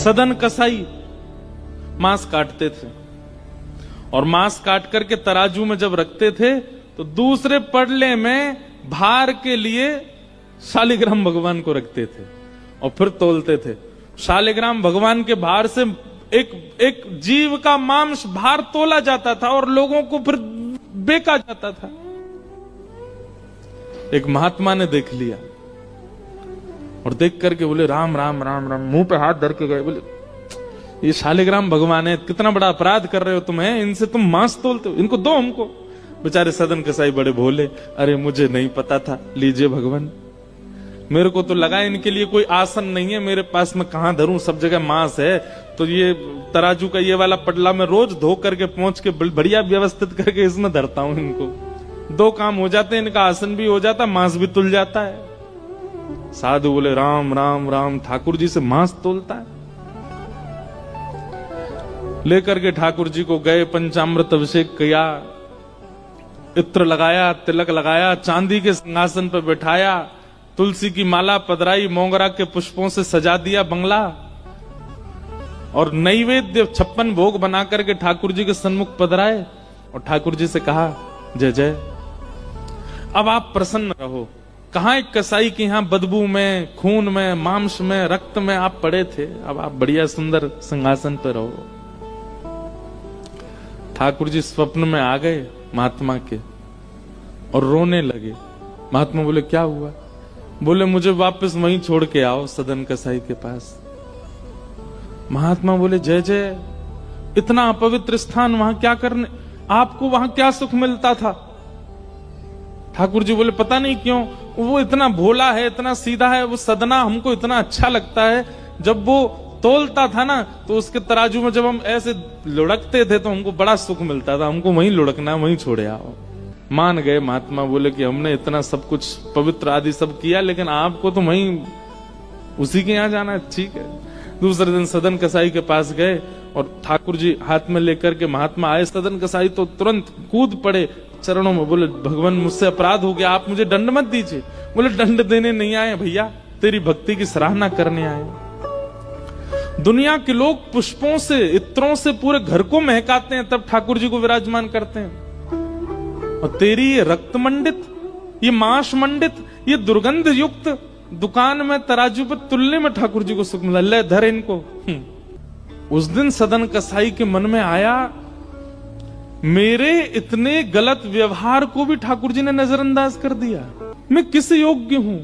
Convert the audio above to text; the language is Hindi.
सदन कसाई मांस काटते थे और मांस काट करके तराजू में जब रखते थे तो दूसरे पड़ले में भार के लिए शालिग्राम भगवान को रखते थे और फिर तोलते थे। शालिग्राम भगवान के भार से एक जीव का मांस भार तोला जाता था और लोगों को फिर बेचा जाता था। एक महात्मा ने देख लिया और देख करके बोले राम राम राम राम, मुंह पे हाथ धर के गए, बोले ये शालिग्राम भगवान है, कितना बड़ा अपराध कर रहे हो तुम, है इनसे तुम मांस तोलते हो, इनको दो हमको। बेचारे सदन कसाई बड़े भोले, अरे मुझे नहीं पता था, लीजिए भगवान, मेरे को तो लगा इनके लिए कोई आसन नहीं है, मेरे पास में कहां धरूं, सब जगह मांस है, तो ये तराजू का ये वाला पटला मैं रोज धो करके पहुंच के बढ़िया व्यवस्थित करके इसमें धरता हूं, इनको दो काम हो जाते हैं, इनका आसन भी हो जाता, मांस भी तुल जाता है। साधु बोले राम राम राम, ठाकुर जी से मांस तोलता है। लेकर के ठाकुर जी को गए, पंचामृत अभिषेक किया, इत्र लगाया, तिलक लगाया, चांदी के सिंहासन पर बैठाया, तुलसी की माला पधराई, मोगरा के पुष्पों से सजा दिया बंगला और नैवेद्य 56 भोग बना करके ठाकुर जी के सन्मुख पधराए और ठाकुर जी से कहा जय जय, अब आप प्रसन्न रहो। कहां एक कसाई के यहां बदबू में, खून में, मांस में, रक्त में आप पड़े थे, अब आप बढ़िया सुंदर सिंहासन पर रहो। ठाकुर जी स्वप्न में आ गए महात्मा के और रोने लगे। महात्मा बोले क्या हुआ? बोले मुझे वापस वहीं छोड़ के आओ, सदन कसाई के पास। महात्मा बोले जय जय, इतना अपवित्र स्थान वहां क्या करने, आपको वहां क्या सुख मिलता था? ठाकुर जी बोले पता नहीं क्यों, वो इतना भोला है, इतना सीधा है, वो सदना हमको इतना अच्छा लगता है। जब वो तोलता था ना तो उसके तराजू में जब हम ऐसे लुढ़कते थे तो हमको बड़ा सुख मिलता था, हमको वहीं लुढ़कना, वहीं छोड़े आओ। मान गए महात्मा, बोले कि हमने इतना सब कुछ पवित्र आदि सब किया, लेकिन आपको तो वहीं उसी के यहाँ जाना है, ठीक है। दूसरे दिन सदन कसाई के पास गए और ठाकुर जी हाथ में लेकर के महात्मा आए। सदन कसाई तो तुरंत कूद पड़े चरणों में, बोले भगवान मुझसे अपराध हो गया, आप मुझे दंड मत दीजिए। बोले दंड देने नहीं आए भैया, तेरी भक्ति की सराहना करने आए। दुनिया के लोग पुष्पों से, इत्रों से पूरे घर को महकाते हैं, तब ठाकुर जी को विराजमान करते हैं, और तेरी ये रक्त मंडित, ये मांस मंडित, ये दुर्गंध युक्त दुकान में तराजू पर तुलने में ठाकुर जी को सुख मिला, ले धर इनको। उस दिन सदन कसाई के मन में आया, मेरे इतने गलत व्यवहार को भी ठाकुर जी ने नजरअंदाज कर दिया, मैं किस योग्य हूं।